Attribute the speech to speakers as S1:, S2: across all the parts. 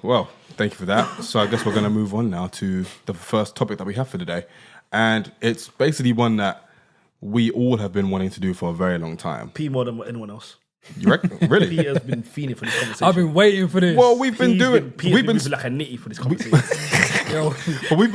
S1: Well, thank you for that. So I guess we're going to move on now to the first topic that we have for today. And it's basically one that we all have been wanting to do for a very long time.
S2: P more than anyone else.
S1: You reckon? Really?
S2: P has been fiending for this conversation.
S3: I've been waiting for this.
S1: Well, we've been moving
S2: like a nitty for this conversation.
S1: But we've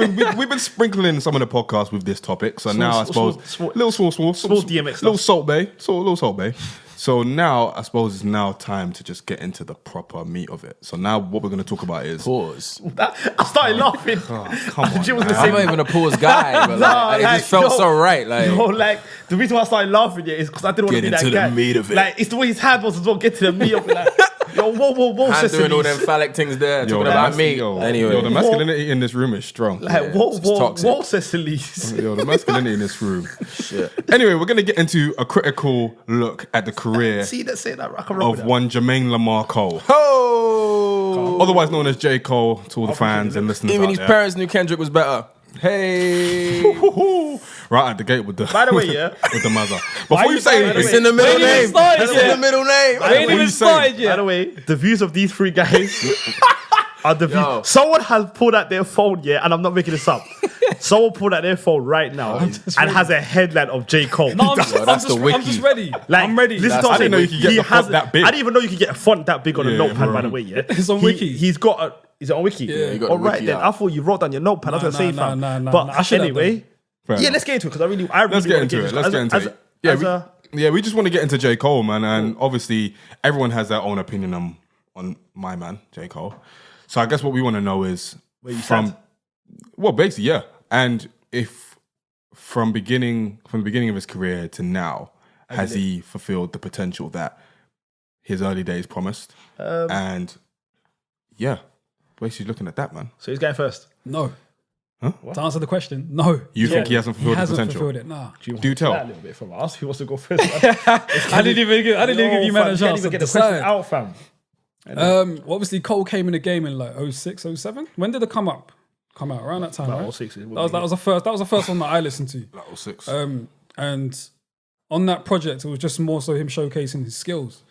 S1: been sprinkling some of the podcasts with this topic. So now I suppose
S2: small
S1: DMX,
S2: DMX,
S1: little Salt Bay. So now I suppose it's now time to just get into the proper meat of it. So now what we're going to talk about is
S3: pause.
S2: I started laughing.
S1: Oh, come on,
S2: Jim was
S1: man.
S2: gonna say,
S3: I'm not even a pause guy, but it just felt so right. Like,
S2: the reason why I started laughing is because I didn't want to be that guy.
S3: Get into the meat of it.
S2: Like, it's the way his hand was as well. Get to the meat of it. Like, yo, whoa,
S3: I'm
S2: Cecily.
S3: doing all them phallic things there, talking about me. Anyway,
S1: the masculinity in this room is strong.
S2: Like, whoa, Cecily.
S1: The masculinity in this room.
S3: Shit.
S1: Anyway, we're going to get into a critical look at the career
S2: See that say that I can roll with
S1: of
S2: that.
S1: one Jermaine Lamarr Cole,
S3: Oh,
S1: otherwise known as J.Cole, to all the fans and listeners
S3: even
S1: out
S3: his
S1: there.
S3: parents knew Kendrick was better. Hey,
S1: Right at the gate with the
S2: By the way, yeah.
S1: with the mother. Before you say
S2: by the
S1: anything,
S3: it's in the middle
S2: Wait,
S3: name.
S2: started
S3: It's
S2: yet.
S3: in the middle name.
S2: By the
S1: What
S2: way,
S1: you saying?
S2: By the way, the views of these three guys are the
S3: Yo.
S2: views. Someone has pulled out their phone, yeah, and I'm not making this up. Someone pulled out their phone right now and has a headline of J. Cole.
S3: Yo, that's the wiki.
S1: Oh,
S3: I'm
S1: just
S3: ready.
S2: Like,
S3: I'm ready.
S2: Listen to what
S1: I didn't know
S2: I'm
S1: you
S2: saying.
S1: could get
S2: He
S1: the font
S2: has-
S1: that big.
S2: I didn't even know you could get a font that big on a
S1: Yeah,
S2: notepad,
S1: bro.
S2: by the way, yeah?
S3: It's on Wiki.
S2: He's got a... Is it on Wiki?
S3: Yeah, you got
S2: All
S3: the
S2: right,
S3: Wiki
S2: then.
S3: out.
S2: I thought you wrote down your notepad. I was going to say, fam. But
S3: I should have
S2: anyway...
S1: Fair
S2: Yeah,
S1: enough.
S2: let's get into it, because I really
S1: Let's get
S2: wanna
S1: into it. Let's
S2: as
S1: get
S2: a-
S1: into
S2: as
S1: it.
S2: a- as a-
S1: Yeah, we just want to get into J. Cole, man, and obviously everyone has their own opinion on my man, J. Cole. So I guess what we want to know is
S2: Where you stand.
S1: well, basically, yeah, and if from the beginning of his career to now, has he fulfilled the potential that his early days promised? And yeah, basically looking at that, man.
S2: So he's going first.
S3: No.
S1: Huh?
S3: To answer the question, no.
S1: You think he hasn't fulfilled
S3: He hasn't
S1: the potential?
S3: fulfilled it. Nah.
S1: Do tell.
S2: That a little bit from us. Who wants to go first?
S3: I didn't even give you man a chance to
S2: get the question
S3: decide.
S2: out, fam.
S3: Obviously Cole came in the game in like 06, 07. When did it come out around that time,
S2: About
S3: right?
S2: 06, it would
S3: That was the first one that I listened to.
S1: That was 6.
S3: And on that project, it was just more so him showcasing his skills.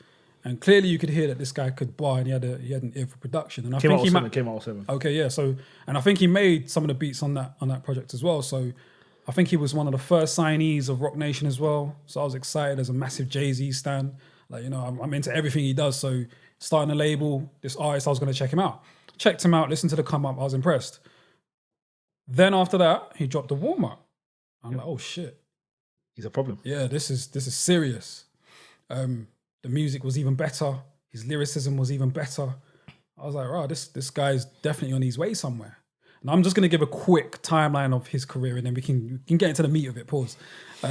S3: And clearly you could hear that this guy could bar and he had an ear for production. And I think he
S2: Came out 07.
S3: Okay, yeah. So, and I think he made some of the beats on that project as well. So, I think he was one of the first signees of Rock Nation as well. So I was excited as a massive Jay-Z stan. Like, you know, I'm into everything he does. So starting a label, this artist, I was going to check him out. Checked him out, listened to the come up. I was impressed. Then after that, he dropped the warm up. I'm like, oh shit.
S2: He's a problem.
S3: Yeah, this is serious. The music was even better. His lyricism was even better. I was like, right, this guy's definitely on his way somewhere. And I'm just going to give a quick timeline of his career and then we can get into the meat of it. Pause. I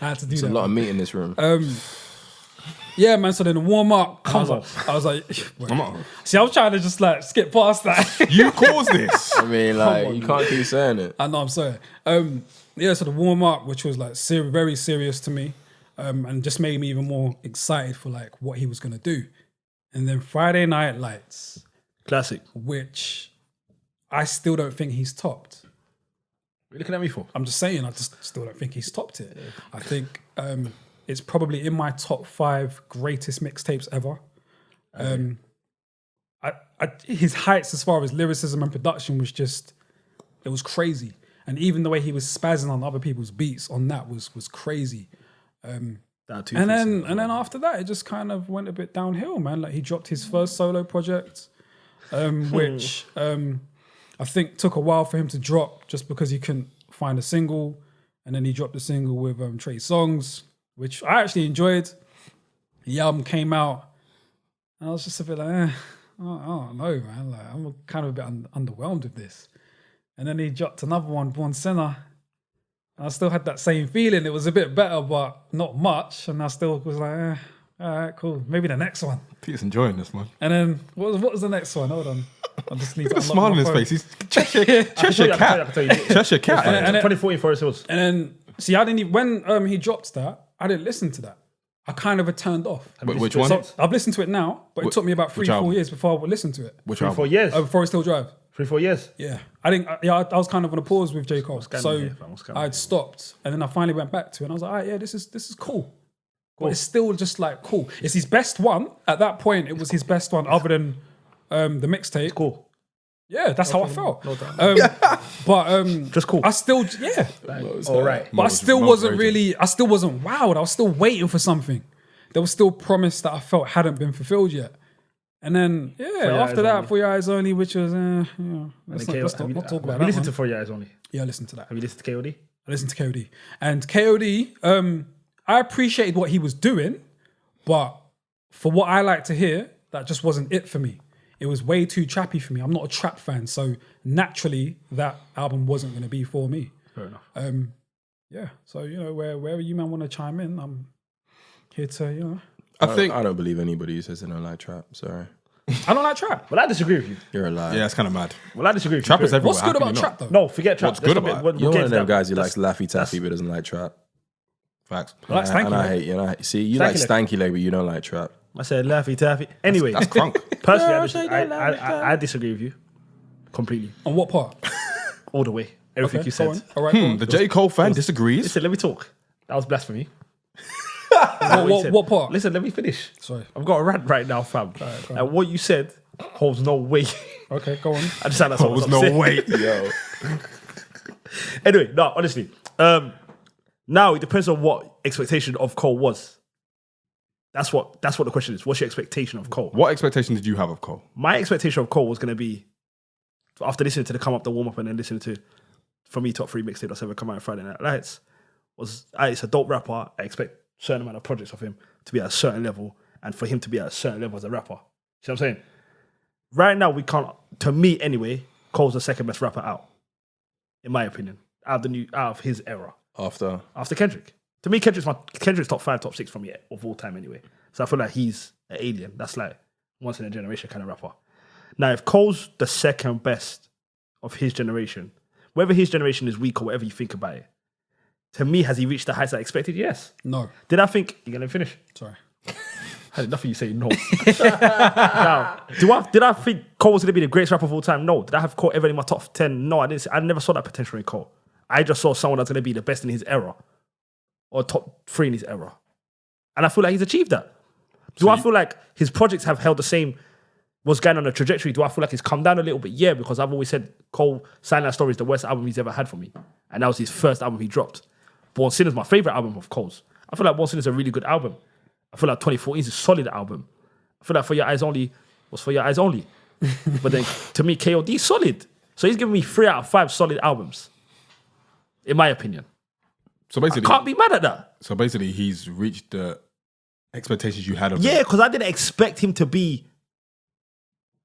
S3: had to do There's that. a lot of meat in this room.
S2: Yeah, man. So then the warm up comes up.
S3: I was like, see, I was trying to just like skip past that.
S1: You caused this.
S3: I mean, like, you can't keep saying it.
S2: I know, I'm sorry. Yeah, so the warm up, which was like very serious to me, and just made me even more excited for like what he was gonna do. And then Friday Night Lights,
S4: Classic.
S2: which I still don't think he's topped.
S4: What are you looking at me for?
S2: I'm just saying, I just still don't think he's topped it. I think it's probably in my top 5 greatest mixtapes ever. His heights as far as lyricism and production was just, it was crazy. And even the way he was spazzing on other people's beats on that was crazy. And then after that, it just kind of went a bit downhill, man. Like he dropped his first solo project, which I think took a while for him to drop just because he couldn't find a single. And then he dropped a single with Trey Songz, which I actually enjoyed. The album came out, and I was just a bit like, I don't know, man. Like, I'm kind of a bit underwhelmed with this. And then he dropped another one, Born Sinner. And I still had that same feeling. It was a bit better, but not much. And I still was like, all right, cool. Maybe the next one.
S1: Peter's enjoying this, man.
S2: And then what was the next one? Hold on. I just need to
S1: Look at the smile on his face. He's Cheshire Cat. Cheshire Cat.
S2: And
S4: 2014 Forest Hills.
S2: And then, see, I didn't even, when he dropped that, I didn't listen to that. I kind of turned off.
S1: Which one?
S2: So I've listened to it now, but it took me about 3-4 years before I would listen to it.
S1: Which
S4: 3-4
S1: album?
S4: years.
S2: Before it still drive.
S4: 3-4 years.
S2: Yeah. I was kind of on a pause with J. Cole. So
S4: here, fam? What's going on
S2: I'd
S4: here?
S2: stopped and then I finally went back to it and I was like, all right, yeah, this is cool. But it's still just like cool. It's his best one. At that point, it was his best one other than the mixtape.
S4: Cool.
S2: Yeah, that's how I felt.
S4: No doubt.
S2: But
S4: Just cool.
S2: I still, yeah.
S4: All right.
S2: But I still wasn't wowed. I was still waiting for something. There was still promise that I felt hadn't been fulfilled yet. And then, after that, For Your Eyes Only, which was, let's not talk about that.
S4: Have you listened to For Your Eyes Only?
S2: Yeah, I listened to that.
S4: Have you listened to KOD?
S2: I listened to KOD. And KOD, I appreciated what he was doing, but for what I like to hear, that just wasn't it for me. It was way too trappy for me. I'm not a trap fan, so naturally that album wasn't going to be for me.
S4: Fair enough.
S2: So wherever you man want to chime in, I'm here to
S5: I don't believe anybody who says they don't like trap. Sorry,
S2: I don't like trap.
S4: Well, I disagree with you.
S5: you're a liar.
S1: Yeah, it's kind of mad.
S4: Well, I disagree with
S1: Trap
S4: you.
S1: is everywhere.
S2: What's good
S1: How can
S2: about
S1: you
S2: trap
S1: not?
S2: though?
S4: No, forget trap.
S1: What's good about it?
S5: You're one of them guys who likes Laffy Taffy but doesn't like trap.
S1: Facts.
S2: I like Stanky
S5: And I
S2: Leg.
S5: hate you. See, you like Stanky Leg, but you don't like trap.
S4: I said Laffy Taffy. Anyway,
S1: That's crunk.
S4: personally, I disagree with you completely.
S2: On what part?
S4: All the way. Everything you
S2: Go
S4: said.
S2: on. All right. go on.
S1: The J. Cole fan disagrees.
S4: Listen, let me talk. That was blasphemy.
S2: What part?
S4: Listen, let me finish.
S2: Sorry.
S4: I've got a rant right now, fam. And what you said holds no weight.
S2: Okay, go on.
S4: I just had that.
S1: There was no weight.
S5: Yo,
S4: Anyway, no, honestly. Now it depends on what expectation of Cole was. That's what the question is. What's your expectation of Cole?
S1: What expectation did you have of Cole?
S4: My expectation of Cole was going to be, after listening to the come up, the warm up, and then listening to, for me, top 3 mixtape that's ever come out on Friday Night Lights, was it's a dope rapper. I expect a certain amount of projects of him to be at a certain level, and for him to be at a certain level as a rapper. See what I'm saying? Right now, we can't. To me, anyway, Cole's the second best rapper out, in my opinion, out of his era.
S5: after
S4: Kendrick. To me, Kendrick's top 5, top 6 for me of all time anyway. So I feel like he's an alien. That's like once in a generation kind of rapper. Now, if Cole's the second best of his generation, whether his generation is weak or whatever you think about it, to me, has he reached the heights I expected? Yes.
S2: No.
S4: Did I think you're gonna finish?
S2: Sorry.
S4: I had enough of you saying no. Now, did I think Cole was gonna be the greatest rapper of all time? No. Did I have Cole ever in my top 10? No, I didn't. I never saw that potential in Cole. I just saw someone that's gonna be the best in his era, or top 3 in his era, and I feel like he's achieved that. Do I feel like his projects have held the same? Was going on a trajectory? Do I feel like it's come down a little bit? Yeah, because I've always said Cole Silent Story is the worst album he's ever had for me, and that was his first album he dropped. Born Sinner's my favorite album of Cole's. I feel like Born Sinner's a really good album. I feel like 2014 is a solid album. I feel like For Your Eyes Only was For Your Eyes Only. But then to me, KOD is solid. So he's giving me 3 out of 5 solid albums, in my opinion.
S1: So basically,
S4: Can't be mad at that.
S1: So basically, he's reached the expectations you had of him.
S4: Yeah, because I didn't expect him to be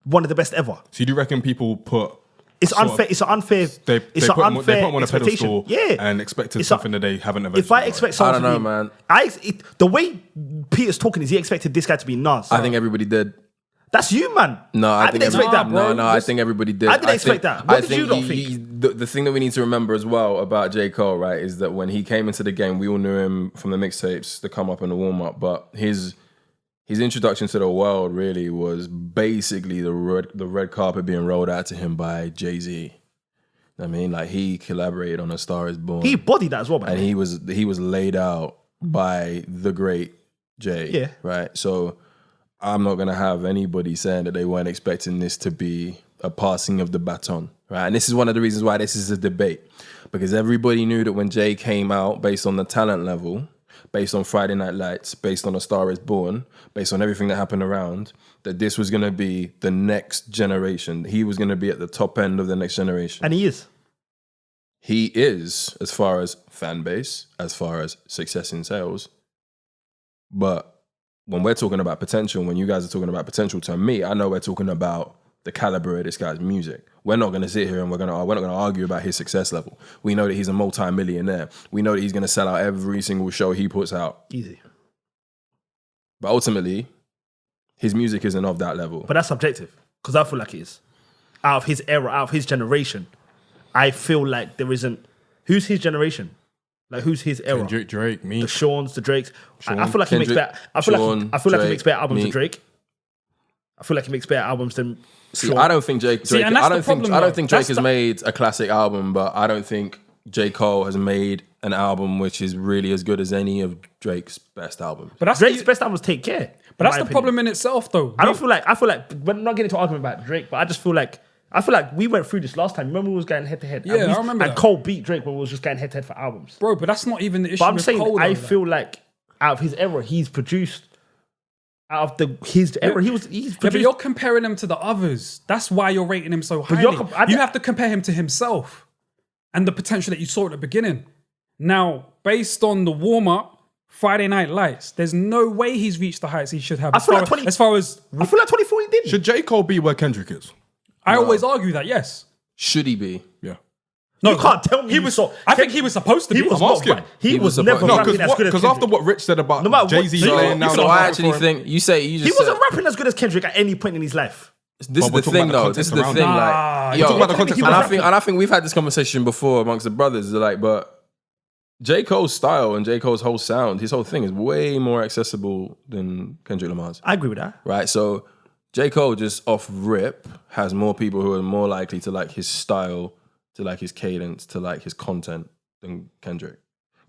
S4: one of the best ever.
S1: So you do reckon people put
S4: It's unfair. It's an unfair.
S1: they
S4: it's
S1: put
S4: an
S1: him
S4: unfair
S1: on a
S4: expectation.
S1: pedestal
S4: Yeah,
S1: and expected
S4: It's
S1: something that they haven't ever.
S4: if I expect someone
S5: I don't
S4: to
S5: know,
S4: be,
S5: man.
S4: The way Peter's talking is he expected this guy to be Nas.
S5: I think everybody did.
S4: That's you, man.
S5: No, I
S4: didn't expect that, bro.
S5: No, I think everybody did.
S4: I didn't expect that. What did you not think?
S5: The thing that we need to remember as well about J. Cole, right, is that when he came into the game, we all knew him from the mixtapes, the come up and the warm up. But his introduction to the world really was basically the red carpet being rolled out to him by Jay-Z. I mean, like he collaborated on A Star Is Born.
S4: He bodied that as well, man.
S5: And he was laid out by the great Jay.
S4: Yeah.
S5: Right. So I'm not gonna have anybody saying that they weren't expecting this to be a passing of the baton. Right. And this is one of the reasons why this is a debate. Because everybody knew that when Jay came out, based on the talent level, based on Friday Night Lights, based on A Star Is Born, based on everything that happened around, that this was gonna be the next generation. He was gonna be at the top end of the next generation.
S4: And he is.
S5: He is, as far as fan base, as far as success in sales. But when we're talking about potential, when you guys are talking about potential, to me, I know we're talking about the caliber of this guy's music. We're not going to sit here and we're not going to argue about his success level. We know that he's a multi-millionaire. We know that he's going to sell out every single show he puts out.
S4: Easy.
S5: But ultimately, his music isn't of that level.
S4: But that's subjective. Because I feel like it is. Out of his era, out of his generation, I feel like there isn't... Who's his generation? Like, who's his era?
S1: Kendrick, Drake, me.
S4: The Shawns, the Drakes. I feel like
S5: Kendrick,
S4: he makes better... I feel like he makes better albums than
S5: Meek.
S4: Drake. I feel like he makes better albums than...
S5: See,
S4: Sean.
S5: I don't think Drake.
S2: and that's
S5: I
S2: the
S5: don't
S2: problem,
S5: think
S2: though.
S5: Drake has made a classic album, but I don't think J. Cole has made an album which is really as good as any of Drake's best albums.
S3: But that's
S4: Drake's best album was Take Care.
S3: But that's the problem in itself, though.
S4: I feel like we're not getting into argument about Drake, but I feel like we went through this last time. Remember we was going head to head.
S3: Yeah, I remember
S4: And
S3: that.
S4: Cole beat Drake when we was just going head to head for albums.
S3: Bro, but that's not even the issue
S4: But I'm
S3: with
S4: saying
S3: Cole,
S4: I
S3: though,
S4: feel like out of his era, he's produced out of his era. He's
S3: Yeah, but
S4: produced.
S3: you're comparing him to the others. That's why you're rating him so highly. You have to compare him to himself and the potential that you saw at the beginning. Now, based on the warm-up, Friday Night Lights, there's no way he's reached the heights he should have.
S4: I feel like 2040 did.
S1: Should J. Cole be where Kendrick is?
S3: I always argue that, yes.
S5: Should he be?
S1: Yeah.
S4: No, you can't tell me
S3: I think he was supposed to be.
S4: He was
S1: I'm
S4: not
S1: asking.
S4: right. He was
S5: was
S4: never
S5: supposed-
S4: rapping as good as
S1: Because
S4: Kendrick.
S1: after what Rich said about
S4: No matter what-
S1: Jay-Z
S4: So
S1: laying down
S5: So
S1: the
S5: I
S1: market
S5: actually
S1: for him-
S5: think you just
S4: He
S5: said,
S4: wasn't rapping as good as Kendrick at any point in his life.
S5: this
S1: But
S5: is
S1: we're
S5: the
S1: talking
S5: thing
S1: about the
S5: though. This is
S1: context
S5: the thing.
S1: around
S5: Like,
S1: We're talking about the context
S5: and
S1: around
S5: I think we've had this conversation before amongst the brothers. Like, but J. Cole's style and J. Cole's whole sound, his whole thing is way more accessible than Kendrick Lamar's.
S4: I agree with that.
S5: Right? So J. Cole just off rip has more people who are more likely to like his style, to like his cadence, to like his content than Kendrick.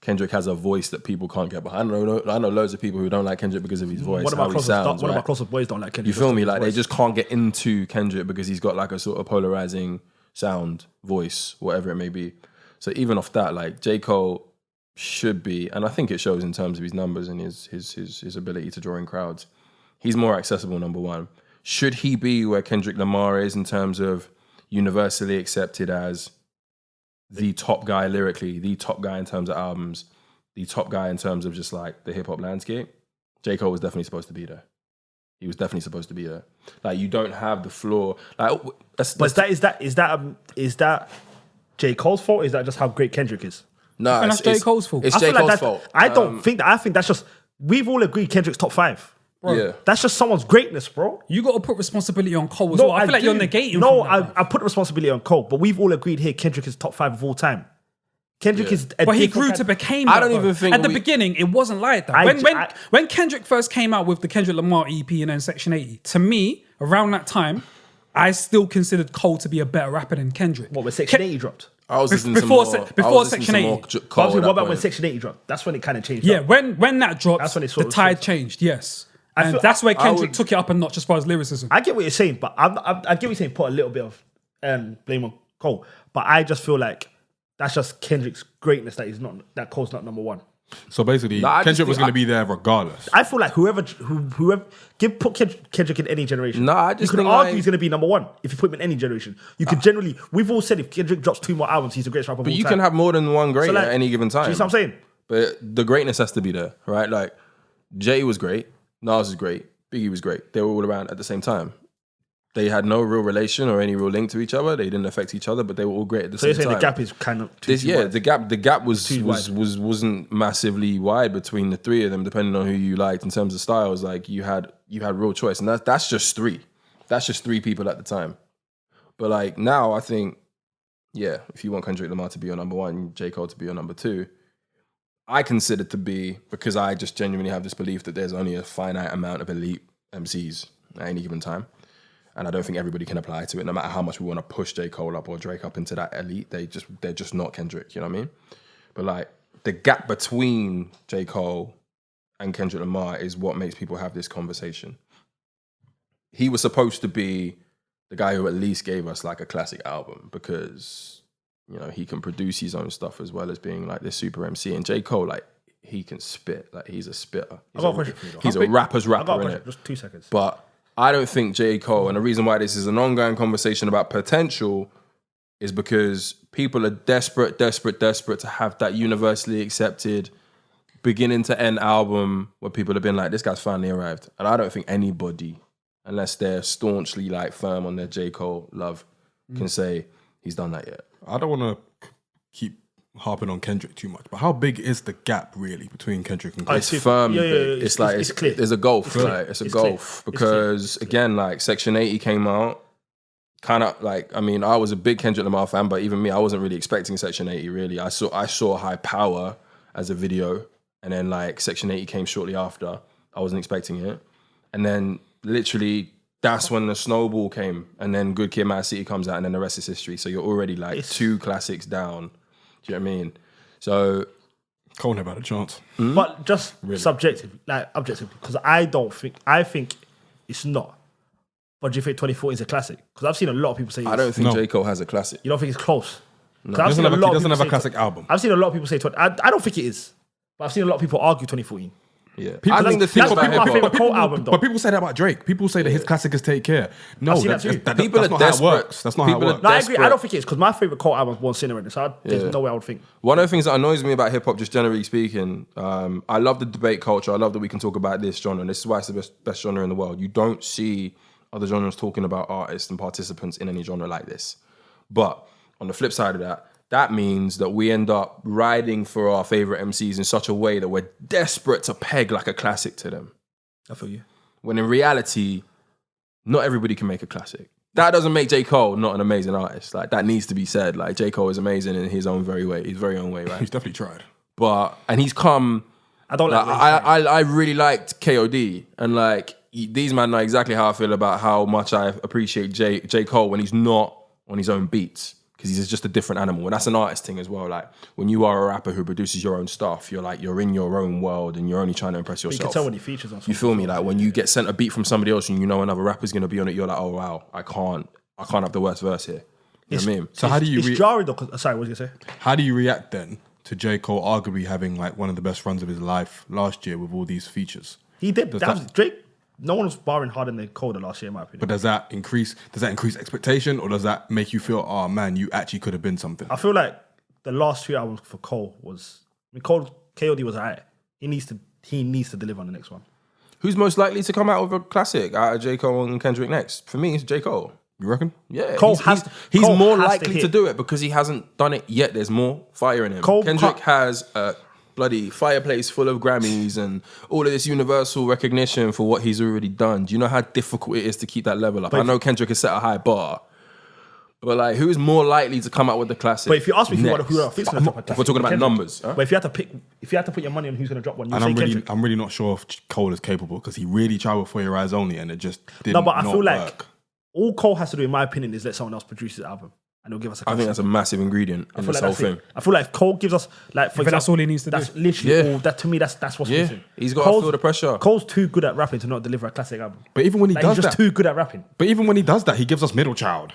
S5: Kendrick has a voice that people can't get behind. I know loads of people who don't like Kendrick because of his voice,
S4: One of
S5: how
S4: my
S5: he
S4: closest,
S5: sounds.
S4: one of my
S5: right?
S4: closest boys don't like Kendrick.
S5: You feel me?
S4: because
S5: Like
S4: of
S5: they
S4: his voice.
S5: just can't get into Kendrick because he's got like a sort of polarizing sound, voice, whatever it may be. So even off that, like J. Cole should be, and I think it shows in terms of his numbers and his ability to draw in crowds. He's more accessible, number one. Should he be where Kendrick Lamar is in terms of universally accepted as the top guy lyrically, the top guy in terms of albums, the top guy in terms of just like the hip hop landscape? J. Cole was definitely supposed to be there. He was definitely supposed to be there. Like you don't have the floor. Like
S4: But is that J. Cole's fault? Or is that just how great Kendrick is?
S5: no,
S3: think that's J. Cole's fault?
S5: It's
S4: I
S5: J.
S4: feel like
S5: Cole's
S4: that-
S5: fault.
S4: I don't think that. I think that's just we've all agreed Kendrick's top 5.
S5: Yeah.
S4: That's just someone's greatness, bro.
S3: You got to put responsibility on Cole as well. I feel like you're negating.
S4: No,
S3: from that.
S4: I put the responsibility on Cole, but we've all agreed here Kendrick is top 5 of all time. Kendrick is.
S3: But he grew to become.
S5: I
S3: that,
S5: don't
S3: though.
S5: even think
S3: at the
S5: we-
S3: beginning it wasn't like that. When Kendrick first came out with the Kendrick Lamar EP and then Section 80, to me around that time, I still considered Cole to be a better rapper than Kendrick.
S4: What when Section 80 dropped?
S5: I was listening
S3: before
S5: to more.
S3: before
S5: I was listening
S3: Section
S5: to more
S3: 80.
S5: Cole
S4: What
S5: at that
S4: about when
S5: point.
S4: Section 80 dropped? That's when it kind of changed.
S3: Yeah,
S4: up.
S3: when that dropped,
S4: That's when it
S3: the
S4: sort of
S3: tide
S4: switched.
S3: changed. Yes,
S4: I
S3: and
S4: feel-
S3: that's where
S5: I
S3: Kendrick
S5: would-
S3: took it up a notch as far as lyricism.
S4: I get what you're saying, but I get what you're saying. Put a little bit of blame on Cole, but I just feel like that's just Kendrick's greatness that Cole's not number 1.
S1: So basically,
S5: No, I just
S1: Kendrick was
S5: think
S1: going to be there regardless.
S4: I feel like whoever put Kendrick in any generation.
S5: No, I just
S4: you could
S5: think,
S4: argue
S5: like-
S4: he's going to be number 1 if you put him in any generation. You could generally. We've all said if Kendrick drops 2 more albums, he's the greatest rapper of
S5: But
S4: all
S5: you
S4: time.
S5: can have more than one great
S4: So, like,
S5: at any given time.
S4: Do you see what I'm saying?
S5: But the greatness has to be there, right? Like Jay was great, Nas is great, Biggie was great. They were all around at the same time. They had no real relation or any real link to each other. They didn't affect each other, but they were all great at the
S4: So you're
S5: same
S4: saying
S5: time.
S4: the gap is kind of too wide.
S5: The gap
S4: Too
S5: wasn't massively wide between the three of them, depending on who you liked in terms of styles. Like you had real choice, and that's just 3. That's just 3 people at the time. But like now, I think, yeah, if you want Kendrick Lamar to be your number 1, J. Cole to be your number 2, I consider to be, because I just genuinely have this belief that there's only a finite amount of elite MCs at any given time. And I don't think everybody can apply to it, no matter how much we want to push J. Cole up or Drake up into that elite. They're just not Kendrick, you know what I mean? But like the gap between J. Cole and Kendrick Lamar is what makes people have this conversation. He was supposed to be the guy who at least gave us like a classic album because, you know, he can produce his own stuff as well as being like this super MC. And J. Cole, like, he can spit. Like, he's a spitter.
S4: I got a question for you, though.
S5: He's a rapper's
S4: I got
S5: rapper,
S4: a question.
S5: innit?
S4: Just 2 seconds.
S5: But I don't think J. Cole, and the reason why this is an ongoing conversation about potential is because people are desperate to have that universally accepted beginning to end album where people have been like, this guy's finally arrived. And I don't think anybody, unless they're staunchly like firm on their J. Cole love, can say he's done that yet.
S1: I don't want to keep harping on Kendrick too much, but how big is the gap really between Kendrick and Cole?
S5: It's firm.
S4: Yeah,
S5: big. It's like
S4: it's clear.
S5: There's a gulf.
S4: It's clear.
S5: Like, it's a
S4: It's
S5: gulf
S4: clear. It's
S5: because
S4: clear.
S5: again, like Section 80 came out, kind of like, I mean, I was a big Kendrick Lamar fan, but even me, I wasn't really expecting Section 80. Really, I saw High Power as a video, and then like Section 80 came shortly after. I wasn't expecting it, and then literally that's when the snowball came, and then Good Kid, Mad City comes out, and then the rest is history. So you're already like 2 classics down. Do you know what I mean? So
S1: Cole never had a chance.
S4: But just subjective, like objectively, because I think it's not. But do you think 2014 is a classic? Because I've seen a lot of people say
S5: I don't think J. Cole has a classic.
S4: You don't think it's close?
S1: No. He doesn't have a classic album.
S4: I've seen a lot of people say I don't think it is. But I've seen a lot of people argue 2014.
S5: Yeah,
S1: I think the thing
S4: that's
S1: about
S4: my
S1: hip-hop,
S4: favorite Cole album, though.
S1: but people say that about Drake. People say that his classic is Take Care. No,
S4: I've seen
S1: that's
S4: that too.
S5: People
S1: not
S5: are
S1: how it
S5: desperate.
S1: works. That's not how it
S5: People are
S1: works.
S4: No, I agree. I
S5: desperate.
S4: don't think it is because my favorite Cole album is Born Sinner, so there's no way I would think.
S5: One of the things that annoys me about hip hop, just generally speaking, I love the debate culture. I love that we can talk about this genre, and this is why it's the best genre in the world. You don't see other genres talking about artists and participants in any genre like this. But on the flip side of that, that means that we end up riding for our favorite MCs in such a way that we're desperate to peg like a classic to them.
S4: I feel you.
S5: When in reality, not everybody can make a classic. That doesn't make J. Cole not an amazing artist. Like, that needs to be said. Like, J. Cole is amazing in his own very own way, right?
S1: He's definitely tried.
S5: And he's come.
S4: I don't like.
S5: I really liked KOD, and like these men know exactly how I feel about how much I appreciate J. Cole when he's not on his own beats, because he's just a different animal, and that's an artist thing as well. Like, when you are a rapper who produces your own stuff, you're in your own world, and you're only trying to impress yourself.
S4: You can tell when he features on something.
S5: You feel me? Like, when you get sent a beat from somebody else and you know another rapper's gonna be on it, you're like, oh wow, I can't have the worst verse here. You know what I mean?
S1: So how do you
S4: It's jarring though. Sorry, what was you gonna say?
S1: How do you react then to J. Cole arguably having like one of the best runs of his life last year with all these features?
S4: He did. That was Drake. No one was barring harder than Cole the last year, in my opinion.
S1: But does that increase expectation, or does that make you feel, oh man, you actually could have been something?
S4: I feel like the last 2 albums for Cole was. I mean, KOD was alright. He needs to deliver on the next one.
S5: Who's most likely to come out with a classic out of J. Cole and Kendrick next? For me, it's J. Cole.
S1: You reckon?
S5: Yeah,
S4: Cole
S5: he's
S4: Cole
S5: more
S4: has
S5: likely to do it because he hasn't done it yet. There's more fire in him. Kendrick has a bloody fireplace full of Grammys and all of this universal recognition for what he's already done. Do you know how difficult it is to keep that level up? I know Kendrick has set a high bar, but like, who is more likely to come out with the classic?
S4: But if you ask me who I think's going to drop a classic,
S5: we're talking about
S4: Kendrick.
S5: numbers. Huh?
S4: But if you had to put your money on who's going to drop one, you
S1: And
S4: say Kendrick.
S1: I'm really not sure if Cole is capable, because he really tried with For Your Eyes Only and it just didn't.
S4: No, but I
S1: not
S4: feel like
S1: work.
S4: all Cole has to do, in my opinion, is let someone else produce his album, and he'll give us a
S5: I
S4: classic.
S5: think that's a massive ingredient in this whole thing.
S4: I feel like if Cole gives us, like, for example,
S2: that's all he needs to
S4: that's
S2: do.
S4: literally all. That to me, that's what's missing.
S5: He's got to feel the pressure.
S4: Cole's too good at rapping to not deliver a classic album.
S1: But even when he
S4: Like,
S1: does
S4: he's just
S1: that,
S4: too good at rapping.
S1: but even when he does that, he gives us Middle Child.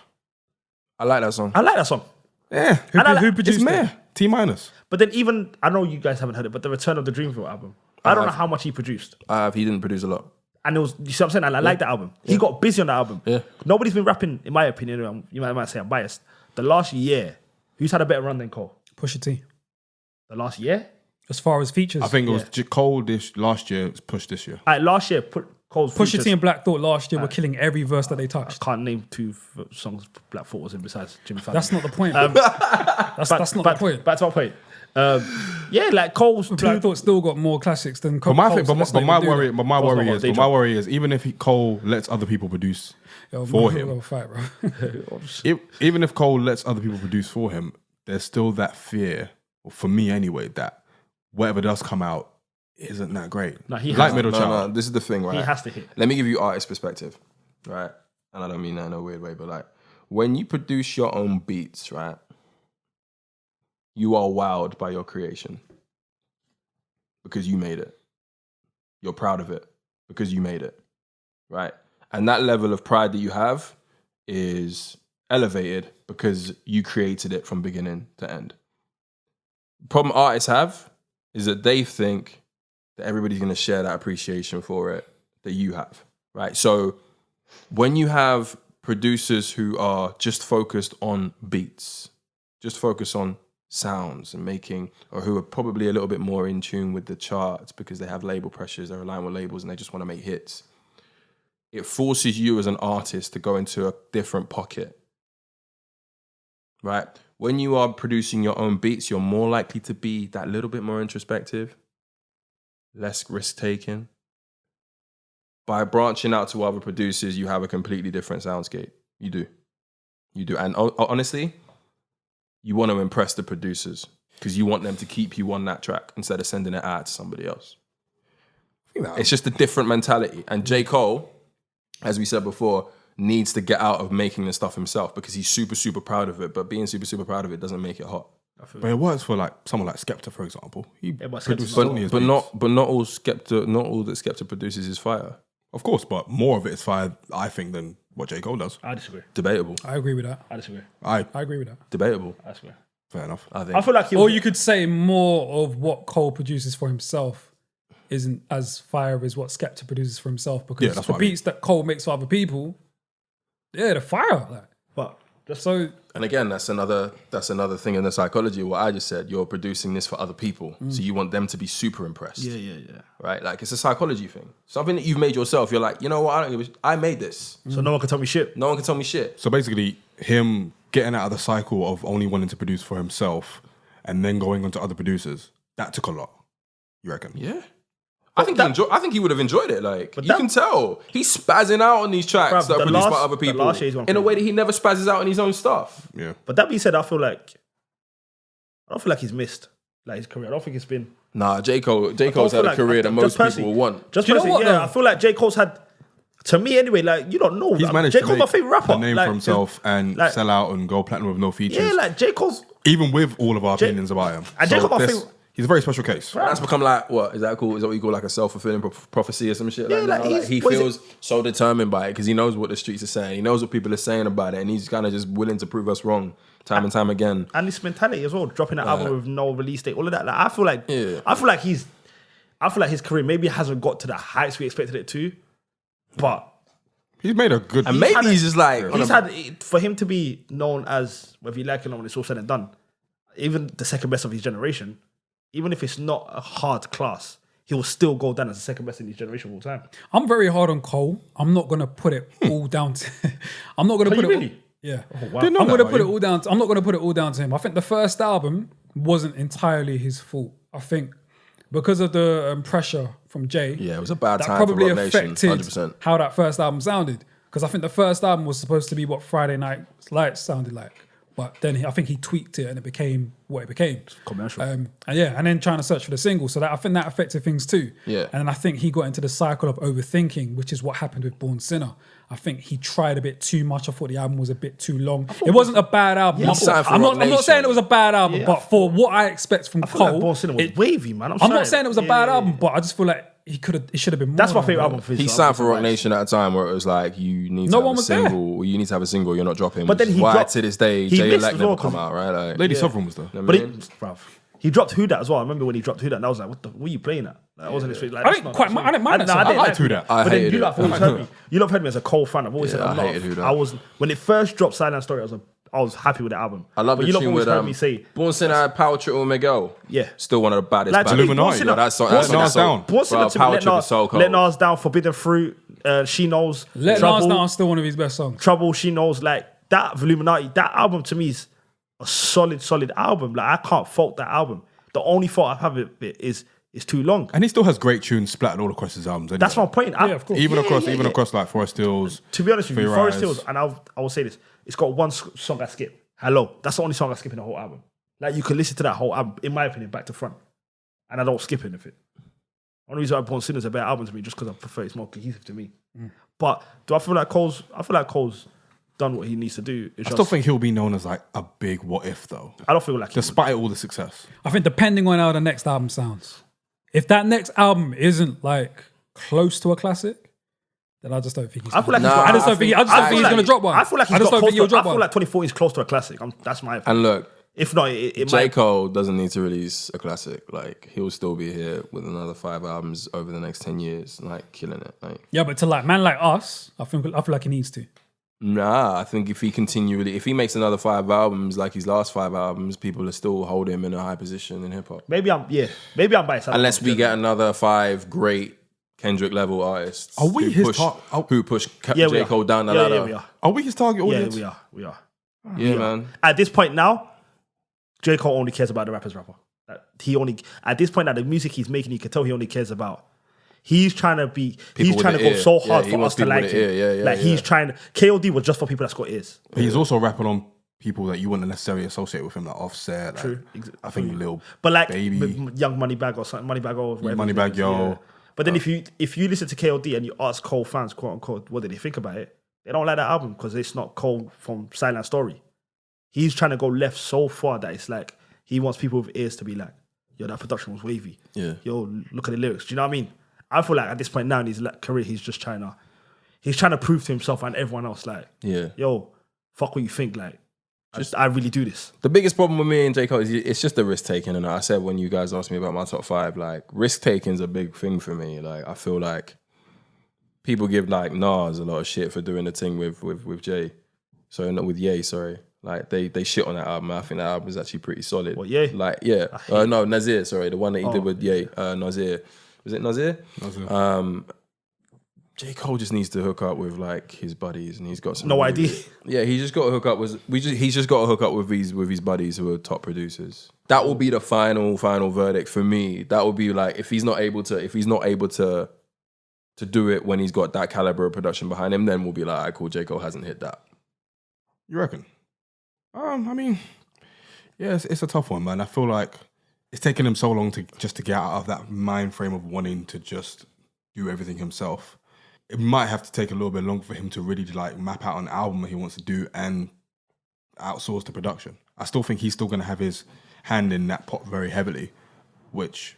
S5: I like that song.
S4: I like that song.
S1: Yeah,
S2: Who produced
S1: it's
S2: it?
S1: Meh. T minus.
S4: But then even, I know you guys haven't heard it, but the Return of the Dreamville album, I don't know how much he produced.
S5: He didn't produce a lot.
S4: And it was, you see what I'm saying? And I like that album. He got busy on that album.
S5: Yeah.
S4: Nobody's been rapping, in my opinion, you might say I'm biased. The last year, who's had a better run than Cole?
S2: Pusha T.
S4: The last year?
S2: As far as features,
S1: I think it was Cole last year, it was Push this year.
S4: Last year, Cole's
S2: Pusha
S4: features,
S2: T and Black Thought last year were killing every verse that they touched.
S4: can't name two songs Black Thought was in besides Jimmy Fallon.
S2: That's not the point. That's not the point.
S4: Back to my point. Yeah, like Cole's
S2: Black Thought still got more classics than Cole.
S1: But my worry is, even if Cole lets other people produce for him,
S2: Fight, bro.
S1: even if Cole lets other people produce for him, there's still that fear, for me anyway, that whatever does come out isn't that great.
S4: No, he
S1: like
S4: has
S1: Middle
S5: No,
S1: Child.
S5: this is the thing, right?
S4: He has to hit.
S5: Let me give you artist perspective, right? And I don't mean that in a weird way, but like, when you produce your own beats, right, you are wowed by your creation because you made it. You're proud of it because you made it, right? And that level of pride that you have is elevated because you created it from beginning to end. The problem artists have is that they think that everybody's going to share that appreciation for it that you have, right? So when you have producers who are just focused on beats, just focus on sounds and making, or who are probably a little bit more in tune with the charts because they have label pressures, they're aligned with labels and they just want to make hits, it forces you as an artist to go into a different pocket, right? When you are producing your own beats, you're more likely to be that little bit more introspective, less risk-taking. By branching out to other producers, you have a completely different soundscape. You do. You do. And honestly, you want to impress the producers because you want them to keep you on that track instead of sending it out to somebody else. It's just a different mentality. And J. Cole, as we said before, needs to get out of making the stuff himself because he's super, super proud of it. But being super, super proud of it doesn't make it hot.
S1: But it works for like someone like Skepta, for example. He
S4: but
S1: produces
S4: Skepta's
S1: only his
S5: But
S1: beats.
S5: not all that Skepta produces is fire.
S1: Of course, but more of it is fire, I think, than what J. Cole does.
S4: I disagree.
S5: Debatable.
S2: I agree with that.
S4: I disagree.
S2: I agree with that.
S5: Debatable.
S4: I disagree.
S1: Fair enough.
S5: I think.
S4: I feel like
S2: Or you could say more of what Cole produces for himself isn't as fire as what Skepta produces for himself, because
S1: Yeah, that's
S2: the
S1: what I mean.
S2: beats that Cole makes for other people, yeah, they're fire. Like,
S4: but just
S2: so
S5: And again, that's another thing in the psychology of what I just said. You're producing this for other people, so you want them to be super impressed.
S4: yeah.
S5: Right? Like it's a psychology thing. Something that you've made yourself. You're like, you know what? I made this.
S4: So no one can tell me shit.
S5: No one can tell me shit.
S1: So basically, him getting out of the cycle of only wanting to produce for himself and then going on to other producers, that took a lot. You reckon?
S5: Yeah. I think he would have enjoyed it. Like you
S4: that-
S5: can tell he's spazzing out on these tracks
S4: Bruv,
S5: that are
S4: the
S5: produced by
S4: last-
S5: other
S4: the
S5: people
S4: last year he's gone
S5: in a
S4: crazy.
S5: way that he never spazzes out on his own stuff.
S1: Yeah.
S4: But that being said, I don't feel like he's missed like his career. I don't think it's been.
S5: Nah, J. Cole's
S4: feel
S5: had a
S4: like-
S5: career that
S4: just
S5: most people
S4: personally-
S5: want.
S4: Just
S2: Do you know
S4: personally,
S2: what,
S4: yeah,
S2: though?
S4: I feel like J. Cole's had. To me, anyway, like you don't know.
S1: He's
S4: like,
S1: managed
S4: J.
S1: to
S4: Cole's
S1: make
S4: my favorite rapper.
S1: a name
S4: like,
S1: for himself and
S4: like-
S1: sell out and go platinum with no features.
S4: Yeah, like J. Cole's.
S1: Even with all of our opinions about him.
S4: and J. Cole, my
S1: this-
S4: favorite-
S1: he's a very special case.
S5: That's become like what is that called? Is that what you call like a self-fulfilling prophecy or some shit?
S4: Yeah,
S5: like,
S4: like,
S5: now?
S4: he's-
S5: He
S4: what is
S5: feels so determined by it because he knows what the streets are saying. He knows what people are saying about it, and he's kind of just willing to prove us wrong time and time again.
S4: And this mentality as well, dropping an album with no release date, all of that. Like I feel like his career maybe hasn't got to the heights we expected it to, but
S1: He's made a good.
S5: And maybe he's just like
S4: for him to be known as, whether you like it or not, when it's all said and done, even the second best of his generation, even if it's not a hard class, he will still go down as the second best in his generation of all time.
S2: I'm very hard on Cole. I'm not gonna put it all down to. I'm not gonna put it.
S4: really?
S2: Yeah,
S4: Wow.
S1: Didn't know
S2: I'm
S1: that
S2: gonna
S1: about
S2: put it
S1: you.
S2: all down. I'm not gonna put it all down to him. I think the first album wasn't entirely his fault. I think because of the pressure from Jay.
S5: yeah, it was a bad
S2: that
S5: time for
S2: probably
S5: Rock Nation.
S2: affected
S5: 100%.
S2: how that first album sounded. Because I think the first album was supposed to be what Friday Night Lights sounded like, but then I think he tweaked it and it became what it became.
S4: Commercial.
S2: And then trying to search for the single. So that I think that affected things too.
S5: Yeah.
S2: And then I think he got into the cycle of overthinking, which is what happened with Born Sinner. I think he tried a bit too much. I thought the album was a bit too long. It wasn't a bad album.
S4: Yeah,
S2: I'm not saying it was a bad album, but for what I expect from
S4: I feel like
S2: Cole,
S4: Born Sinner was wavy, man.
S2: I'm not saying it was a bad album, but I just feel like it should have been more.
S4: That's my
S2: than
S4: favorite
S2: that.
S4: album for his.
S5: He signed for Rock Nation at a time where it was like you need
S2: No
S5: to have
S2: one
S5: a
S2: was there.
S5: single. You need to have a single. You're not dropping.
S4: But then
S5: which is
S4: he
S5: why
S4: dropped-
S5: to this day
S4: he
S5: Jay
S4: missed
S5: Elect
S4: as well,
S5: never come
S4: 'cause-
S5: out. Right, like,
S1: Lady Sovereign was there.
S5: you know
S4: But
S5: what I mean?
S4: bruv, he dropped Who Dat as well. I remember when he dropped Who Dat, and I was like, "What are you playing at?" Like, I wasn't expecting. Like,
S2: I
S4: that's
S2: didn't
S4: not-
S2: quite mind- I didn't mind that song.
S1: I liked Who Dat.
S5: I
S4: But then
S5: hated
S4: you
S5: it.
S4: lot always heard me. You lot heard me as a Cole fan. I've always said
S5: Yeah,
S4: I'm
S5: I
S4: not.
S5: hated Who Dat.
S4: I was when it first dropped Silent Story. I was happy with the album.
S5: I love
S4: but
S5: the
S4: you lot
S5: tune
S4: always
S5: with
S4: heard me say,
S5: Born Sinner had Power Trip with Miguel.
S4: Yeah.
S5: Still one of the baddest.
S4: Like, to
S5: baddest.
S4: me, Born
S1: Illuminati.
S4: Sinner-
S5: That song,
S1: Born
S5: that
S1: Sinner's
S5: song,
S1: down.
S4: Born Sinner
S5: Bro,
S4: to
S5: Power
S4: me,
S5: Trip is so cold.
S4: Let Nas Down, Forbidden Fruit. She knows.
S2: Let
S4: Trouble,
S2: Nas Down is still one of his best songs.
S4: Trouble. She knows. Like that Illuminati. That album to me is a solid album. Like I can't fault that album. The only fault I have with it is it's too long.
S1: And he still has great tunes splattered all across his albums. Anyway.
S4: That's my point.
S2: Yeah, of course.
S1: Even across
S4: yeah.
S1: like Forest Hills.
S4: To be honest with you,
S1: Free
S4: Forest
S1: Rise.
S4: Hills, and I will say this, it's got one song I skip. Hello. That's the only song I skip in the whole album. Like you can listen to that whole album, in my opinion, back to front. And I don't skip anything. Only reason I Born Sinner is a better album to me just because I prefer it's more cohesive to me. But do I feel like Cole's done what he needs to do.
S1: I still think he'll be known as like a big what if though.
S4: I don't feel like he would.
S1: Despite all the success.
S2: I think depending on how the next album sounds, if that next album isn't like close to a classic, then I just don't think he's.
S4: I feel like
S5: Nah,
S4: he's got,
S2: I just don't think he's going to drop one.
S4: I feel like he's
S2: I just
S4: got
S2: don't think
S4: close
S2: he'll
S4: to, I
S2: drop
S4: feel
S2: one.
S4: like 2014 is close to a classic. That's my opinion.
S5: And look,
S4: If not, it
S5: J.
S4: might.
S5: Cole doesn't need to release a classic. Like he'll still be here with another 5 albums over the next 10 years, like killing it. Like
S2: Yeah, but to like man like us, I feel like he needs to.
S5: nah, I think if he makes another 5 albums like his last 5 albums, people will still hold him in a high position in hip hop.
S4: Maybe I'm biased.
S5: Unless we get another 5 great Kendrick level artists
S1: Are we his
S5: who push
S4: Yeah, we
S5: J.
S4: are.
S5: Cole down the
S4: Yeah,
S5: ladder.
S4: yeah, we are.
S1: Are we his target
S4: Yeah,
S1: audience?
S4: we are.
S5: Yeah, man.
S4: At this point now, J. Cole only cares about the rapper's rapper. At this point now, the music he's making, you can tell he only cares about. He's trying to be. He's
S5: with
S4: trying to
S5: the
S4: go
S5: ear.
S4: so
S5: Yeah,
S4: hard
S5: he
S4: for
S5: wants
S4: us to
S5: people
S4: like
S5: with the
S4: him.
S5: ear. Yeah,
S4: like he's trying. KOD was just for people that's got ears.
S1: But he's also rapping on people that you wouldn't necessarily associate with him, like Offset. Like,
S4: True.
S1: I think Lil
S4: But like
S1: Baby.
S4: Young Moneybag or something, Moneybag or whatever.
S1: Moneybag
S4: his name is,
S1: Yo.
S4: yeah. But then if you listen to KOD and you ask Cole fans, quote unquote, what did they think about it? They don't like that album because it's not Cole from Silent Story. He's trying to go left so far that it's like He wants people with ears to be like, yo, that production was wavy.
S5: Yeah.
S4: Yo, look at the lyrics. Do you know what I mean? I feel like at this point now in his career, he's trying to prove to himself and everyone else, like, yo, fuck what you think, like, I really do this.
S5: The biggest problem with me and J. Cole is it's just the risk taking. And I said when you guys asked me about my top 5, like, risk taking is a big thing for me. Like, I feel like people give like Nas a lot of shit for doing the thing with Jay. So not with Ye, sorry. Like they shit on that album. I think that album is actually pretty solid.
S4: What, Ye?
S5: Like, yeah. No, Nazir, sorry. The one that he did with Ye. Nazir. Was it Nazir?
S1: Nazir.
S5: J. Cole just needs to hook up with like his buddies, and he's got some.
S4: No idea.
S5: Yeah, he's just got to hook up he's just got to hook up with his buddies who are top producers. That will be the final verdict for me. That will be like if he's not able to do it when he's got that caliber of production behind him, then we'll be like, cool, J. Cole hasn't hit that.
S1: You reckon? I mean, yeah, it's a tough one, man. I feel like it's taken him so long to get out of that mind frame of wanting to just do everything himself. It might have to take a little bit longer for him to really like map out an album that he wants to do and outsource the production. I still think he's still going to have his hand in that pot very heavily, which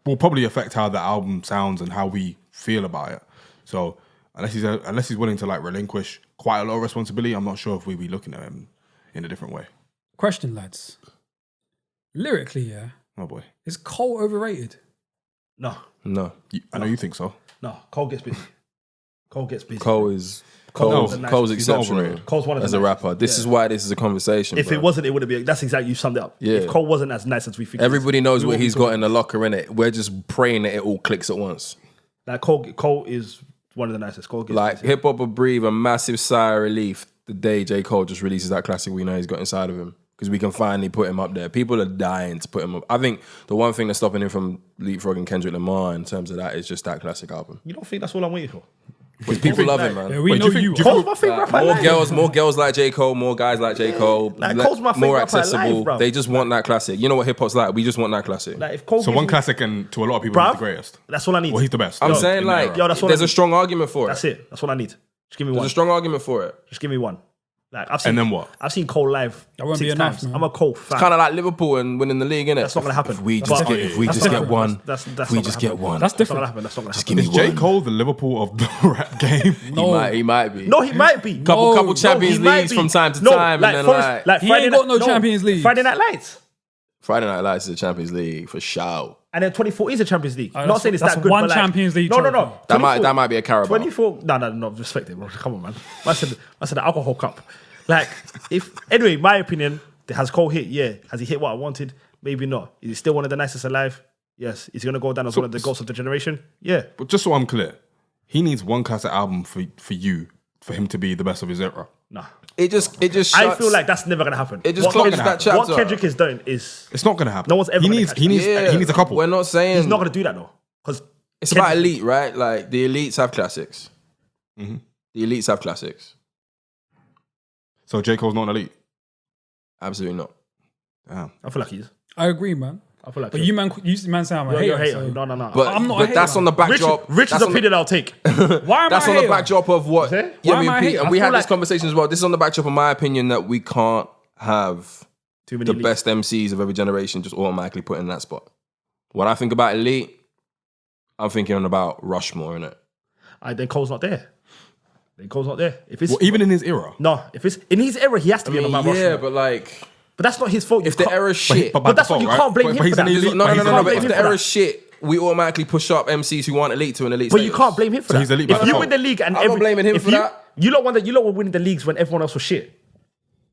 S1: will probably affect how the album sounds and how we feel about it. So unless he's willing to like relinquish quite a lot of responsibility, I'm not sure if we'd be looking at him in a different way.
S2: Question, lads. Lyrically, yeah.
S1: Oh boy.
S2: Is Cole overrated?
S4: No.
S1: I know you think so.
S4: No, Cole gets busy.
S5: Cole's
S1: he's
S5: exceptional.
S1: overrated.
S4: Cole's one of the
S5: as a rapper. This is why this is a conversation.
S4: If
S5: bro.
S4: it wasn't, it would have been. That's exactly, you summed it up.
S5: Yeah.
S4: If Cole wasn't as nice as we think,
S5: Everybody knows what he's got in the locker, innit? We're just praying that it all clicks at once.
S4: like Cole is one of the nicest. Cole gets
S5: Like
S4: busy.
S5: hip hop will breathe a massive sigh of relief the day J. Cole just releases that classic we know he's got inside of him. Because we can finally put him up there. People are dying to put him up. I think the one thing that's stopping him from leapfrogging Kendrick Lamar in terms of that is just that classic album.
S4: You don't think that's all I'm waiting for?
S5: Because people love him, man.
S2: Yeah, we know you.
S4: Cole's my favorite rapper.
S5: More girls like J. Cole, more guys like J. Cole.
S4: Like, Cole's my favorite
S5: more
S4: rapper
S5: accessible.
S4: alive, bro.
S5: They just want that classic. You know what hip hop's like? We just want that classic.
S4: Like, if Cole
S1: So
S4: gives
S1: one
S4: me-
S1: classic, and to a lot of people,
S4: Bruv,
S1: he's the greatest.
S4: That's all I need.
S1: Well, he's the best.
S5: I'm
S1: in
S5: saying
S1: the
S5: like,
S1: era.
S4: Yo, that's what
S5: there's
S4: I
S5: a
S4: need.
S5: strong argument for it.
S4: That's it. That's all I need. Just give me
S5: There's
S4: one.
S5: a strong argument for it.
S4: Just give me one. Like I've seen.
S1: And then what?
S4: I've seen Cole live.
S2: That won't
S4: 6
S2: be enough,
S4: times.
S2: man.
S4: I'm a Cole fan.
S5: Kind of like Liverpool and winning the league, innit?
S4: That's not gonna happen.
S5: If we
S4: But-
S5: just get, if we
S4: That's
S5: just
S4: not
S5: get
S4: gonna
S5: one,
S4: happen. That's
S5: if
S4: not
S5: we
S4: gonna
S5: just
S4: happen.
S5: get one,
S2: That's
S4: That's not
S2: different.
S4: gonna happen. That's not gonna
S5: Just
S4: happen.
S5: give me
S1: Is J.
S5: one.
S1: Cole the Liverpool of the rap game?
S5: He might be.
S4: No, he might be.
S5: Couple Champions
S4: he might
S5: Leagues
S4: be.
S5: from time to
S4: No,
S5: time, and then
S4: Forrest-
S5: like
S2: He
S4: Friday
S2: ain't got
S4: Night-
S2: no Champions League.
S4: Friday Night Lights.
S5: Friday Night Lights is the Champions League for sure.
S4: And then 24 is a Champions League. Not
S2: that's-
S4: saying it's
S2: that's
S4: that good.
S2: one
S4: but like,
S2: Champions League
S4: No.
S2: trophy.
S5: That
S4: 24
S5: might be a Carabao.
S4: 24. No. Respect it, bro. Come on, man. I said the alcohol cup. Like, anyway, my opinion, has Cole hit? Yeah. Has he hit what I wanted? Maybe not. Is he still one of the nicest alive? Yes. Is he gonna go down as one of the goats of the generation? Yeah.
S1: But just so I'm clear, he needs one classic album for him to be the best of his era.
S4: Nah.
S5: It just shuts.
S4: I feel like that's never gonna happen.
S5: It just
S4: What
S5: closes
S4: Kendrick-
S5: that chapter.
S4: What Kendrick is doing is
S1: It's not gonna happen.
S4: No one's ever
S1: He
S4: gonna
S1: needs.
S4: catch
S1: He needs.
S5: Yeah.
S1: He needs a couple.
S5: We're not saying
S4: he's not gonna do that though. Because
S5: It's about elite, right? Like the elites have classics.
S1: Mm-hmm.
S5: The elites have classics.
S1: So J. Cole's not an elite.
S5: Absolutely not.
S1: Damn.
S4: I feel like he is.
S2: I agree, man.
S4: I feel like
S2: But
S4: he is.
S2: you man say I'm a
S4: You're a
S2: hater.
S4: hater.
S2: So.
S4: No.
S5: But
S2: I'm not a
S5: but
S2: hater,
S5: that's
S2: man.
S5: on the backdrop.
S4: Rich's
S5: that's on the-
S4: opinion I'll take.
S2: Why am
S5: That's
S2: I
S5: on
S2: a
S5: the
S2: hater?
S5: backdrop of what.
S4: Is it?
S5: Yeah,
S2: Why am I a hater?
S5: and
S2: I
S5: we
S2: feel
S5: had this
S2: like-
S5: conversation as well. This is on the backdrop of my opinion that we can't have
S4: Too many
S5: the best MCs of every generation just automatically put in that spot. When I think about elite, I'm thinking about Rushmore, innit?
S4: Then Cole's not there. If it's
S1: Well, even in his era.
S4: no, if it's in his era, he has to be on the Mount
S5: yeah,
S4: Rushmore.
S5: but like,
S4: But that's not his fault. You
S5: if the
S4: can't-
S5: era's shit,
S1: by
S4: But that's what
S1: default,
S4: you
S1: right?
S4: can't blame him
S1: But he's
S4: for
S1: an
S4: that.
S1: elite.
S5: no.
S1: But he's
S4: can't
S5: But
S4: blame
S5: if
S4: him
S5: the
S4: for
S5: era's
S4: that.
S5: shit, we automatically push up MCs who aren't elite to an elite.
S4: But you
S5: status.
S4: can't blame him for
S1: So
S4: that.
S1: he's elite
S4: If
S1: by
S4: you
S1: default.
S4: win the league and
S5: I'm not blaming him
S4: if
S5: for that.
S4: You lot were winning the leagues when everyone else was shit.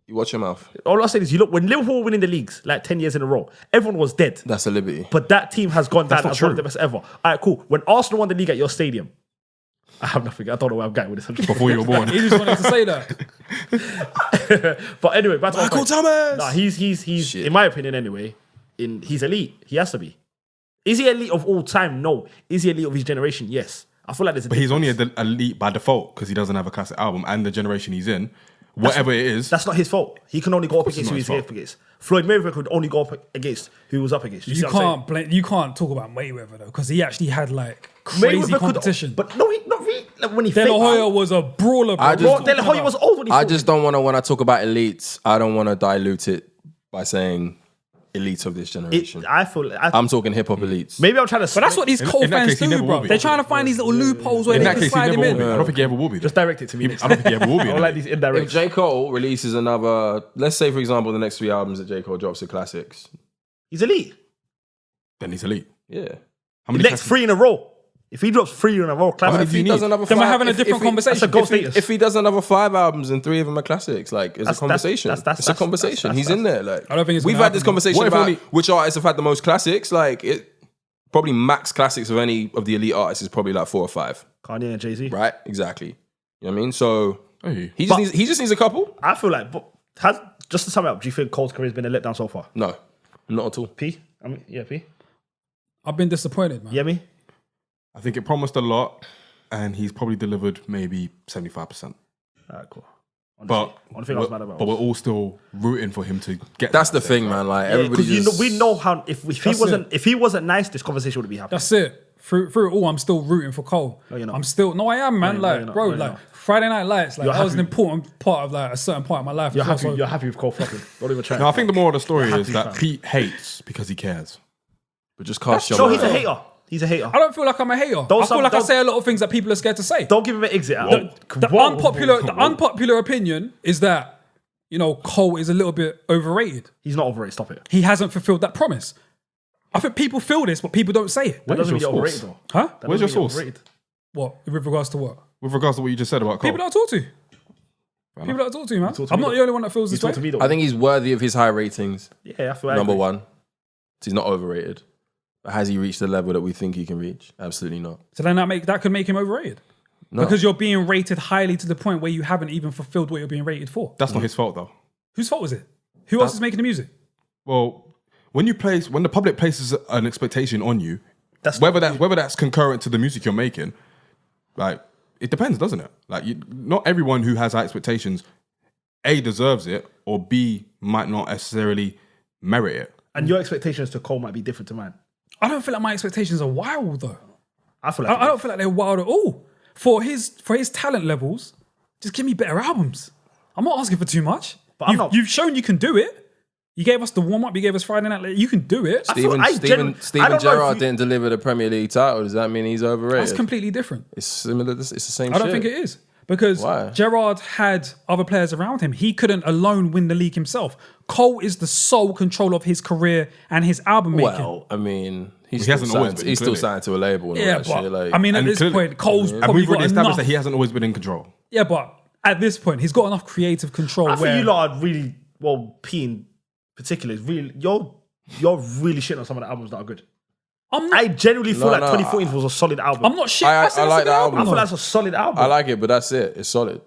S5: You watch your mouth.
S4: All I'm saying is, when Liverpool were winning the leagues like 10 years in a row, everyone was dead.
S5: That's a liberty.
S4: But that team has gone down
S1: not
S4: as one of
S1: true.
S4: the best ever. All right, cool. When Arsenal won the league at your stadium, I have nothing. I don't know where I'm going with this.
S1: Before you were born.
S2: He just wanted to say that.
S4: But anyway, back to my
S5: Michael
S4: point.
S5: Thomas!
S4: Nah, he's
S5: Shit.
S4: in my opinion anyway. He's elite. He has to be. Is he elite of all time? No. Is he elite of his generation? Yes. I feel like there's a
S1: But he's only
S4: difference.
S1: elite by default because he doesn't have a classic album and the generation he's in. Whatever it is.
S4: That's not his fault. He can only go up against
S1: not
S4: who
S1: his
S4: he's
S1: fault.
S4: up against. Floyd Mayweather could only go up against who he was up against. You see what I'm saying?
S2: can't blame. You can't talk about Mayweather though, because he actually had like crazy
S4: Mayweather
S2: competition.
S4: But no, not really. Like, when he
S2: De La
S4: faked-
S2: Hoya was a brawler. Bro.
S5: I just-
S2: What
S4: De
S2: are you
S4: La
S2: talking
S4: Hoya was
S2: about?
S4: old when he
S5: I
S4: fought
S5: just
S4: him.
S5: don't want to, when I talk about elites, I don't want to dilute it by saying elites of this generation.
S4: I feel
S5: I'm talking hip hop elites.
S4: maybe I'm trying to.
S3: But that's what these Cole
S1: in that
S3: fans
S1: case, he
S3: do,
S1: never
S3: bro.
S1: will be.
S3: They're trying to find these little loopholes where
S1: In
S3: they
S1: that
S3: can
S1: case, he
S3: slide
S1: never
S3: him
S1: will
S3: in.
S1: be. I don't think he ever will be.
S4: Just direct it to me.
S1: I don't think he ever will be.
S4: I don't like these indirect.
S5: If J. Cole releases another, let's say for example, the next 3 albums that J. Cole drops are classics,
S4: He's elite.
S1: Then he's elite.
S5: yeah.
S1: How
S4: The
S1: many
S4: next
S1: classics-
S4: 3 in a row. If he drops 3 in a row,
S5: But
S4: classic.
S5: if he does another
S3: Then we're
S5: 5,
S3: having a
S5: if
S3: different
S5: he-
S3: conversation.
S4: That's a gold
S5: If he,
S4: status.
S5: if he does another 5 albums and 3 of them are classics, like it's a conversation.
S4: that's-
S5: It's a conversation.
S4: that's-
S5: He's in there. Like
S3: I don't think it's
S5: we've
S3: gonna
S5: had this
S3: happen.
S5: conversation
S1: What if
S5: about
S1: only-
S5: which artists have had the most classics. Like it, probably max classics of any of the elite artists is probably like 4 or 5.
S4: Kanye and Jay-Z.
S5: Right? Exactly. You know what I mean? So
S1: Hey.
S5: he just needs a couple.
S4: I feel like, just to sum it up, do you think Cole's career has been a letdown so far?
S5: No, not at all.
S4: P? I mean, yeah, P?
S3: I've been disappointed, man.
S4: Yeah, me?
S1: I think it promised a lot, and he's probably delivered maybe 75%.
S4: All right, cool.
S1: But
S4: One thing I was mad about
S1: but we're all still rooting for him to get.
S5: That's the
S1: that
S5: thing, man. Like everybody
S4: Because
S5: just
S4: we know how if he wasn't nice, this conversation would be happening.
S3: That's it. Through it all, I'm still rooting for Cole.
S4: No, you're not.
S3: I'm still. No, I am, man.
S4: No,
S3: like,
S4: you're not.
S3: bro,
S4: No, you're
S3: like
S4: not.
S3: Friday Night Lights. Like,
S4: You're
S3: that was an
S4: happy.
S3: important part of like a certain part of my life.
S4: You're
S3: as well,
S4: happy.
S3: so-
S4: You're happy with Cole fucking. Don't even try.
S1: No, I think the moral of the story
S4: You're
S1: is
S4: happy,
S1: that
S4: fam.
S1: Pete hates because he cares.
S5: but just cast your
S4: No,
S5: mind
S4: he's a
S5: out.
S4: hater. He's a hater.
S3: I don't feel like I'm a hater. I feel like I say a lot of things that people are scared to say.
S4: Don't give him an exit out.
S3: The unpopular opinion is that, you know, Cole is a little bit overrated.
S4: He's not overrated. Stop it.
S3: He hasn't fulfilled that promise. I think people feel this, but people don't say it.
S4: That doesn't
S1: your
S4: mean you're overrated
S1: source?
S4: though.
S3: Huh?
S4: That
S1: Where's your
S4: doesn't mean
S1: source?
S4: you're overrated.
S3: What? With regards to what?
S1: With regards to what you just said about Cole.
S3: People that I talk to. People that I talk to, man.
S4: talk to
S3: I'm
S4: me
S3: not
S4: though.
S3: the only one that feels
S4: You
S3: this
S4: talk
S3: way.
S4: to me though.
S5: I think he's worthy of his high ratings.
S4: Yeah, I feel I
S5: Number
S4: agree.
S5: one, he's not overrated. But has he reached the level that we think he can reach? Absolutely not.
S3: So then that could make him overrated.
S5: No.
S3: Because you're being rated highly to the point where you haven't even fulfilled what you're being rated for.
S1: That's not his fault though.
S3: Whose fault was it? Who else is making the music?
S1: Well, when the public places an expectation on you,
S4: That's
S1: whether that's concurrent to the music you're making, like it depends, doesn't it? Like not everyone who has high expectations, A, deserves it, or B, might not necessarily merit it.
S4: And your expectations to Cole might be different to mine.
S3: I don't feel like my expectations are wild though.
S4: I feel like
S3: I don't feel like they're wild at all. For his talent levels, just give me better albums. I'm not asking for too much.
S4: But I'm not-
S3: You've shown you can do it. You gave us the warm up. You gave us Friday Night. You can do it.
S5: Steven
S4: I don't know
S5: Gerrard
S4: if you-
S5: didn't deliver the Premier League title. Does that mean he's overrated?
S3: That's completely different.
S5: It's similar. It's the same
S3: I don't
S5: shit.
S3: think it is. Because
S5: Why?
S3: Gerrard had other players around him. He couldn't alone win the league himself. Cole is the sole control of his career and his album making.
S5: Well, I mean, he's
S1: hasn't
S5: still
S1: always
S5: signed,
S1: been,
S5: he's still
S1: clearly.
S5: signed to a label and
S3: Yeah,
S5: all that
S3: but
S5: shit. Like,
S3: I mean, at
S1: and
S3: this
S1: clearly-
S3: point, Cole's
S1: and
S3: probably
S1: we've already
S3: got
S1: established
S3: enough.
S1: that he hasn't always been in control.
S3: Yeah, but at this point, he's got enough creative control.
S4: I
S3: where
S4: think you lot are really P in particular is really you're really shitting on some of the albums that are good. I genuinely feel
S5: No,
S4: like
S5: no,
S4: 2014 was a solid album.
S3: I'm not shit.
S5: I
S3: said
S5: like
S3: it's a
S5: that
S3: good
S5: album.
S4: I feel
S3: though.
S4: that's a solid album.
S5: I like it, but that's it. It's solid.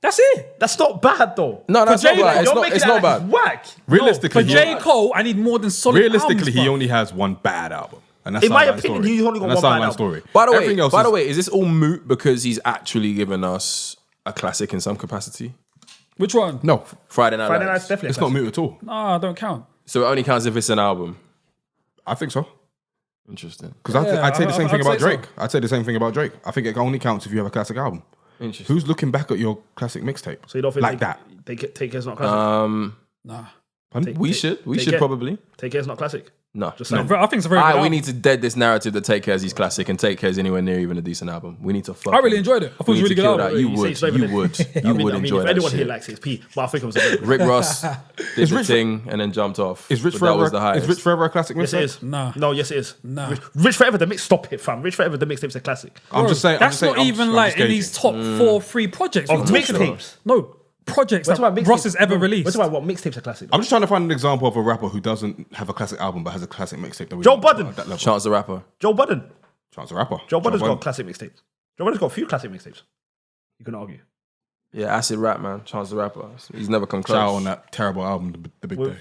S3: That's it.
S4: That's not bad though.
S5: No, that's not
S3: J-
S5: bad. It's
S4: You're
S5: not.
S4: making
S5: It's
S4: it
S5: not
S4: like
S5: bad.
S4: it's whack.
S1: Realistically,
S3: For
S1: he-
S3: J. Cole, I need more than solid
S1: realistically,
S3: albums,
S1: he
S3: bruv.
S1: only has one bad album, and that's
S4: In my
S1: Sideline
S4: opinion,
S1: Story.
S4: he's only got
S1: And that's
S4: one bad
S1: Sideline
S4: album.
S1: Story.
S5: By
S1: Everything else
S5: the
S1: is-
S5: way, is this all moot because he's actually given us a classic in some capacity?
S3: Which one?
S1: no,
S5: Friday Night
S4: Friday
S5: Lights.
S4: Night's definitely
S1: it's
S4: a
S1: not
S4: classic.
S1: moot at all.
S3: Nah, don't count.
S5: So it only counts if it's an album.
S1: I think so.
S5: Interesting.
S1: Because
S3: Yeah,
S1: I'd say the same thing
S3: I'd
S1: about
S3: say so.
S1: Drake. I'd say the same thing about Drake. I think it only counts if you have a classic album.
S5: Interesting.
S1: Who's looking back at your classic mixtape?
S4: So you don't think
S1: like that?
S4: Take Care's not classic.
S3: Nah.
S1: Pardon?
S5: We should
S4: Take
S5: should
S4: Care.
S5: probably.
S4: Take Care's not classic.
S5: No.
S4: Just
S5: no.
S4: saying.
S3: I think it's a very good
S5: Alright, we
S3: album.
S5: need to dead this narrative that Take Care is his classic and Take Care is anywhere near even a decent album. We need to fuck.
S3: I really enjoyed it. I thought it was a really good album.
S5: You
S4: You say
S5: would.
S4: it's not
S5: You
S4: even a-
S5: would.
S4: I
S5: You
S4: mean,
S5: would enjoy
S4: if
S5: that
S4: anyone here
S5: shit.
S4: likes it, it's P. But I think it was a very good.
S5: Rick Ross did the
S1: Rich-
S5: thing and then jumped off.
S1: Is Rich
S5: But
S1: Forever?
S5: that was the
S1: Is
S5: highest.
S1: Rich Forever a classic
S4: Yes,
S1: mixtape?
S4: it is.
S3: Nah.
S4: No, yes, it is.
S3: Nah.
S4: Rich Forever the mix. Stop it, fam. Rich Forever the mixtape's a classic.
S1: I'm just saying.
S3: That's not even like in these top 4-3 projects.
S4: Of
S3: What are you talking about?
S4: mixtapes.
S3: No, projects
S4: We're talking
S3: that
S4: about
S3: Ross
S4: mixtapes.
S3: has ever
S4: We're
S3: released.
S4: talking about what mixtapes are classic.
S1: I'm just trying to find an example of a rapper who doesn't have a classic album but has a classic mixtape. that we
S4: Joe
S1: know
S4: Budden.
S1: at that level.
S5: Chance the Rapper.
S4: Joe Budden.
S1: Chance the Rapper.
S4: Joe Budden's
S1: Budden.
S4: got classic mixtapes. Joe Budden's got a few classic mixtapes. You can argue.
S5: Yeah, acid rap, man. Chance the Rapper. He's never come close.
S1: Shout out on that terrible album, The Big
S4: With
S1: Day.